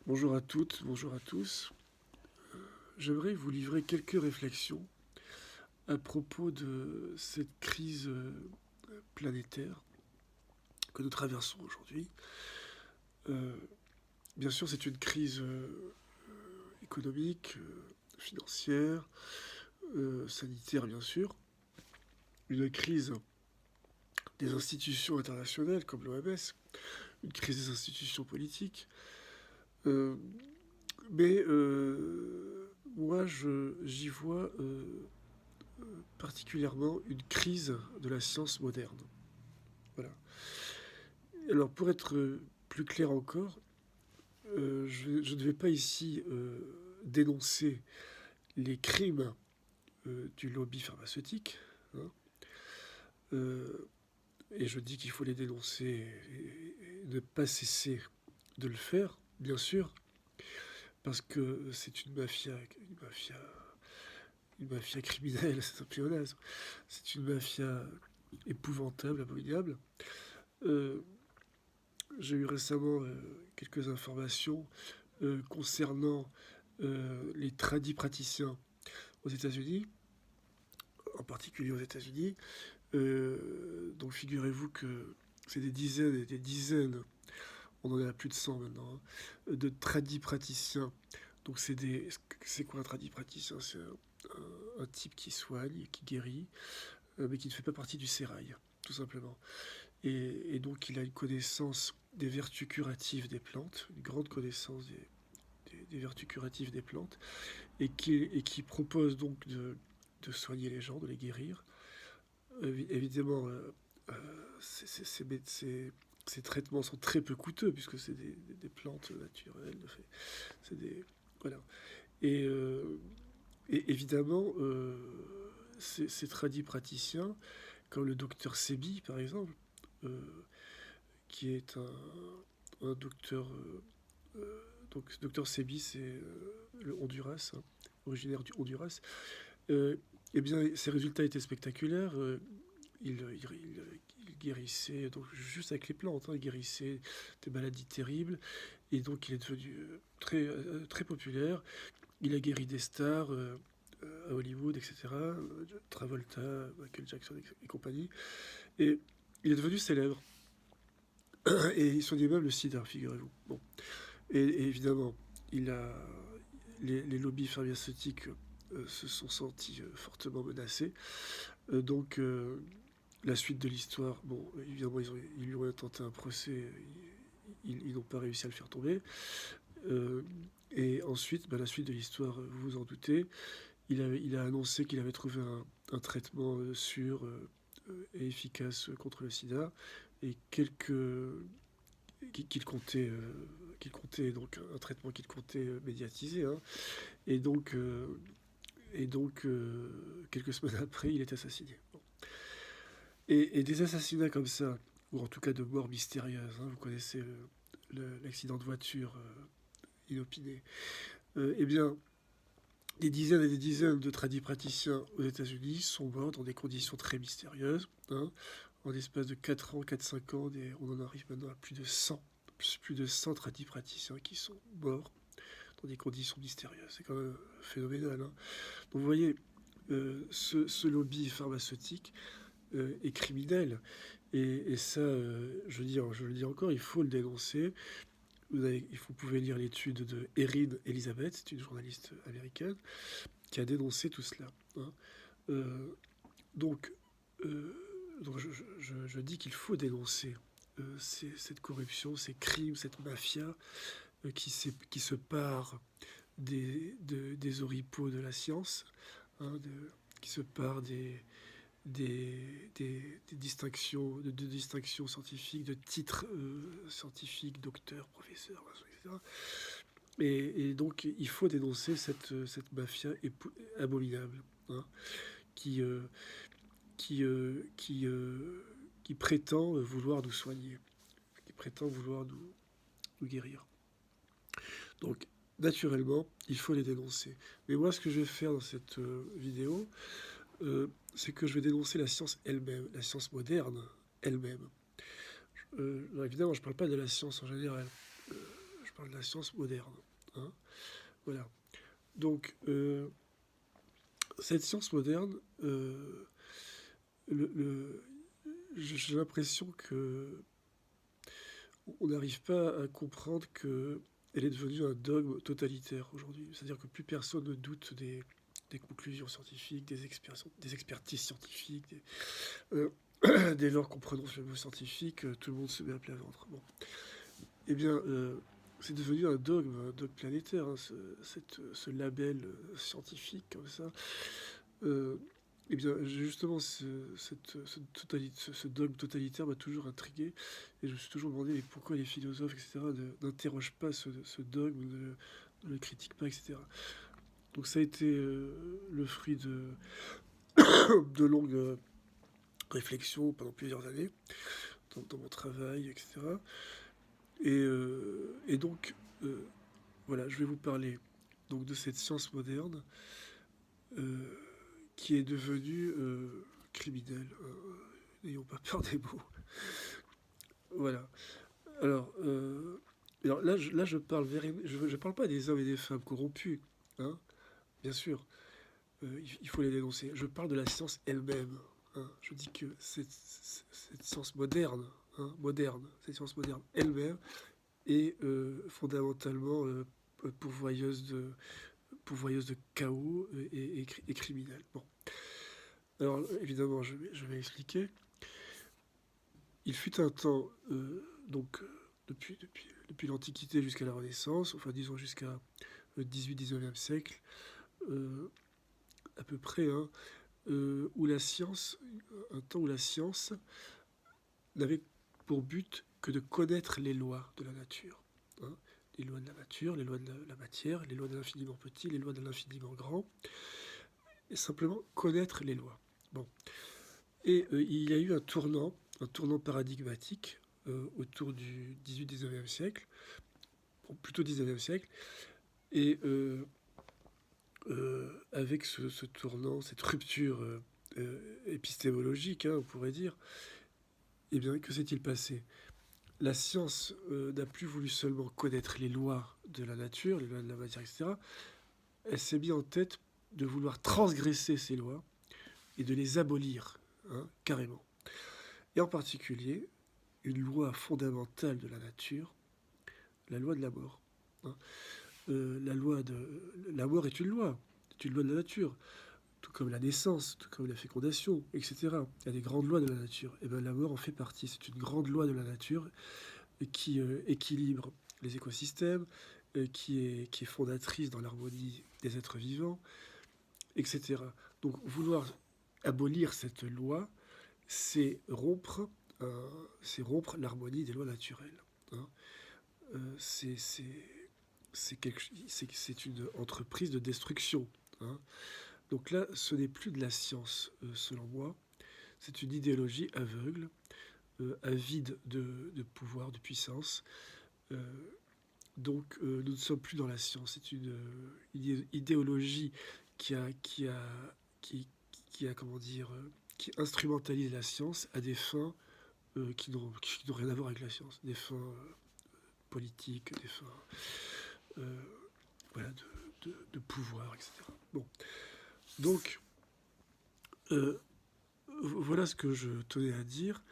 Bonjour à toutes, bonjour à tous. J'aimerais vous livrer quelques réflexions à propos de cette crise planétaire que nous traversons aujourd'hui. Euh, Bien sûr, c'est une crise économique, financière, sanitaire, bien sûr. Une crise des institutions internationales comme l'OMS, une crise des institutions politiques. Euh, mais moi, j'y vois particulièrement une crise de la science moderne. Voilà. Alors pour être plus clair encore, je ne vais pas ici dénoncer les crimes du lobby pharmaceutique, hein, euh, et je dis qu'il faut les dénoncer et ne pas cesser de le faire, bien sûr, parce que c'est une mafia criminelle, c'est un pléonasme, c'est une mafia épouvantable, abominable. Euh, J'ai eu récemment quelques informations concernant les tradis praticiens aux États-Unis, en particulier aux États-Unis. Donc figurez-vous que c'est des dizaines et des dizaines, on en est à plus de 100 maintenant, hein, de tradis praticiens. Donc c'est quoi un tradit praticien? C'est un type qui soigne, qui guérit, mais qui ne fait pas partie du sérail, tout simplement. Et donc il a une connaissance des vertus curatives des plantes, une grande connaissance des vertus curatives des plantes, et qui propose donc de soigner les gens, de les guérir. Évidemment, euh, ces traitements sont très peu coûteux, puisque c'est des plantes naturelles. C'est des, voilà. Et, euh, et évidemment, ces tradis praticiens, comme le docteur Sebi, par exemple, euh, qui est un docteur. Donc, docteur Sebi, c'est le Honduras, hein, originaire du Honduras. Euh, eh bien, ses résultats étaient spectaculaires. Il guérissait, donc juste avec les plantes, hein, il guérissait des maladies terribles. Et donc, il est devenu très populaire. Il a guéri des stars à Hollywood, etc. Travolta, Michael Jackson et compagnie. Et il est devenu célèbre. Et il soignait même le sida, figurez-vous. Bon. Et évidemment, il a, les lobbies pharmaceutiques se sont sentis fortement menacés. Donc, la suite de l'histoire, bon, évidemment, ils lui ont intenté un procès, ils n'ont pas réussi à le faire tomber. Euh, et ensuite, bah, la suite de l'histoire, vous vous en doutez, il a annoncé qu'il avait trouvé un traitement sûr et efficace contre le sida, et qu'il comptait, donc un traitement qu'il comptait médiatiser, hein. Et donc, euh, quelques semaines après, il est assassiné. Bon. Et des assassinats comme ça, ou en tout cas de morts mystérieuses, hein, vous connaissez l'accident de voiture inopiné, eh bien, des dizaines et des dizaines de tradis praticiens aux États-Unis sont morts dans des conditions très mystérieuses, hein. En l'espace de 4 ans, 4-5 ans, on en arrive maintenant à plus de 100 tradis praticiens qui sont morts dans des conditions mystérieuses. C'est quand même phénoménal, hein. Donc vous voyez, ce lobby pharmaceutique est criminel. Et ça, je le dis encore, il faut le dénoncer. Vous pouvez lire l'étude de Erin Elizabeth, c'est une journaliste américaine, qui a dénoncé tout cela, hein. Euh, donc, euh, je dis qu'il faut dénoncer cette corruption, ces crimes, cette mafia qui se part des oripeaux de la science, hein, qui se part des distinctions, de distinctions scientifiques, de titres scientifiques, docteur, professeur, etc. Et donc, il faut dénoncer cette mafia abominable, hein, qui, euh, qui, euh, qui, euh, qui prétend vouloir nous soigner, qui prétend vouloir nous guérir. Donc, naturellement, il faut les dénoncer. Mais moi, ce que je vais faire dans cette vidéo, c'est que je vais dénoncer la science elle-même, la science moderne elle-même. Alors évidemment, je ne parle pas de la science en général. je parle de la science moderne. Hein. Voilà. Donc, cette science moderne, le, j'ai l'impression que on n'arrive pas à comprendre que elle est devenue un dogme totalitaire aujourd'hui. C'est-à-dire que plus personne ne doute des conclusions scientifiques, des expertises scientifiques, dès lors qu'on prononce le mot scientifique, tout le monde se met à plat ventre. Bon. Eh bien, c'est devenu un dogme planétaire, hein, ce label scientifique comme ça. Eh bien, justement, ce dogme totalitaire m'a toujours intrigué, et je me suis toujours demandé mais pourquoi les philosophes, etc., n'interrogent pas ce dogme, ne le critiquent pas, etc. Donc ça a été le fruit de longues réflexions pendant plusieurs années, dans mon travail, etc. Et donc, voilà, je vais vous parler donc, de cette science moderne euh, qui est devenue criminelle. N'ayons pas peur des mots. Voilà. Alors, là, je parle je parle pas des hommes et des femmes corrompus, hein, bien sûr. Il faut les dénoncer. Je parle de la science elle-même. Hein. Je dis que cette science moderne, hein, cette science moderne elle-même est fondamentalement pourvoyeuse de chaos et criminelle. Bon. Alors, évidemment, je vais expliquer. Il fut un temps, depuis l'Antiquité jusqu'à la Renaissance, enfin disons jusqu'à le 18-19e siècle, à peu près, hein, où un temps où la science n'avait pour but que de connaître les lois de la nature. Hein, les lois de la nature, les lois de la matière, les lois de l'infiniment petit, les lois de l'infiniment grand, et simplement connaître les lois. Bon. Et il y a eu un tournant paradigmatique autour du 18-19e siècle, bon, plutôt 19e siècle, et avec ce tournant, cette rupture épistémologique, hein, on pourrait dire, eh bien, que s'est-il passé? La science n'a plus voulu seulement connaître les lois de la nature, les lois de la matière, etc. Elle s'est mise en tête de vouloir transgresser ces lois et de les abolir, hein, carrément. Et en particulier, une loi fondamentale de la nature, la loi de la mort. Hein. La mort est une loi de la nature, tout comme la naissance, tout comme la fécondation, etc. Il y a des grandes lois de la nature. Et bien la mort en fait partie. C'est une grande loi de la nature qui équilibre les écosystèmes, qui est fondatrice dans l'harmonie des êtres vivants, etc. Donc vouloir abolir cette loi, c'est rompre l'harmonie des lois naturelles. Hein. C'est une entreprise de destruction. Hein. Donc là, ce n'est plus de la science, selon moi. C'est une idéologie aveugle, avide de pouvoir, de puissance. Donc nous ne sommes plus dans la science. C'est une idéologie qui comment dire, qui instrumentalise la science à des fins qui n'ont rien à voir avec la science, des fins politiques, des fins voilà, de pouvoir, etc. Bon, donc voilà ce que je tenais à dire.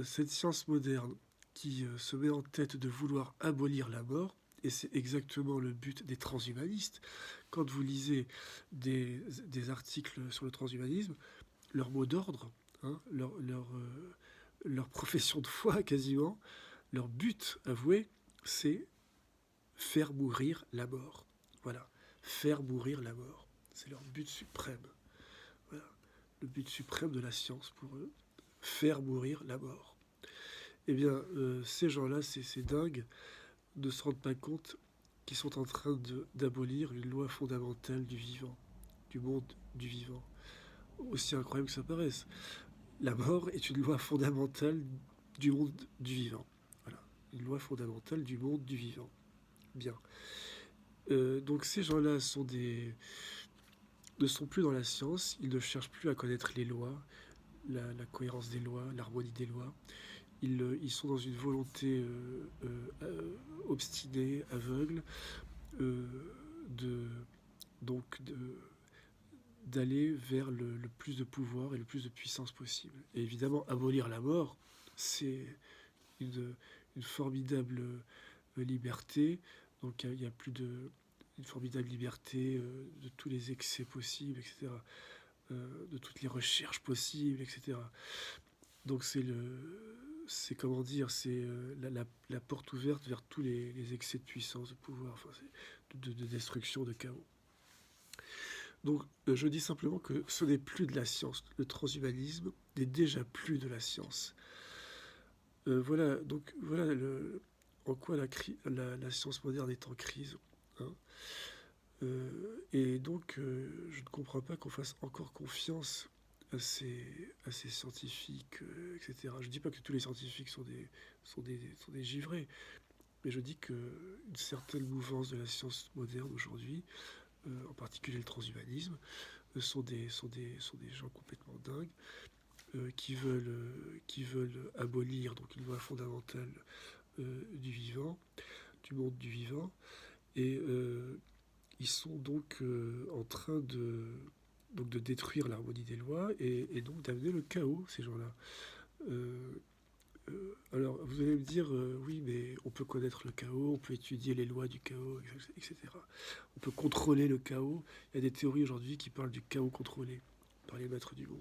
Cette science moderne qui se met en tête de vouloir abolir la mort, et c'est exactement le but des transhumanistes. Quand vous lisez des articles sur le transhumanisme, leur mot d'ordre, hein, leur profession de foi quasiment, leur but avoué, c'est faire mourir la mort. Voilà, faire mourir la mort. C'est leur but suprême. Voilà, le but suprême de la science pour eux, faire mourir la mort. Eh bien, ces gens-là, c'est dingue de se rendre pas compte qu'ils sont en train d'abolir une loi fondamentale du vivant, du monde du vivant. Aussi incroyable que ça paraisse. La mort est une loi fondamentale du monde du vivant. Voilà, une loi fondamentale du monde du vivant. Bien. Donc ces gens-là ne sont plus dans la science, ils ne cherchent plus à connaître les lois, la cohérence des lois, l'harmonie des lois. ils sont dans une volonté obstinée, aveugle, euh, de, donc d'aller vers le plus de pouvoir et le plus de puissance possible. Et évidemment, abolir la mort, c'est une, une formidable liberté. Donc il y a plus de une formidable liberté de tous les excès possibles, etc., de toutes les recherches possibles, etc. Donc c'est comment dire, c'est la porte ouverte vers tous les excès de puissance, de pouvoir, enfin, de destruction, de chaos. Donc je dis simplement que ce n'est plus de la science. Le transhumanisme n'est déjà plus de la science. Voilà, donc voilà en quoi la science moderne est en crise. Hein. Et donc je ne comprends pas qu'on fasse encore confiance à ces scientifiques, etc. Je ne dis pas que tous les scientifiques sont des givrés, mais je dis qu'une certaine mouvance de la science moderne aujourd'hui, en particulier le transhumanisme, sont des gens complètement dingues qui veulent abolir donc une loi fondamentale du vivant, du monde du vivant, et ils sont donc en train de détruire l'harmonie des lois et donc d'amener le chaos, ces gens-là. Euh, alors, vous allez me dire, oui, mais on peut connaître le chaos, on peut étudier les lois du chaos, etc. On peut contrôler le chaos. Il y a des théories aujourd'hui qui parlent du chaos contrôlé par les maîtres du monde.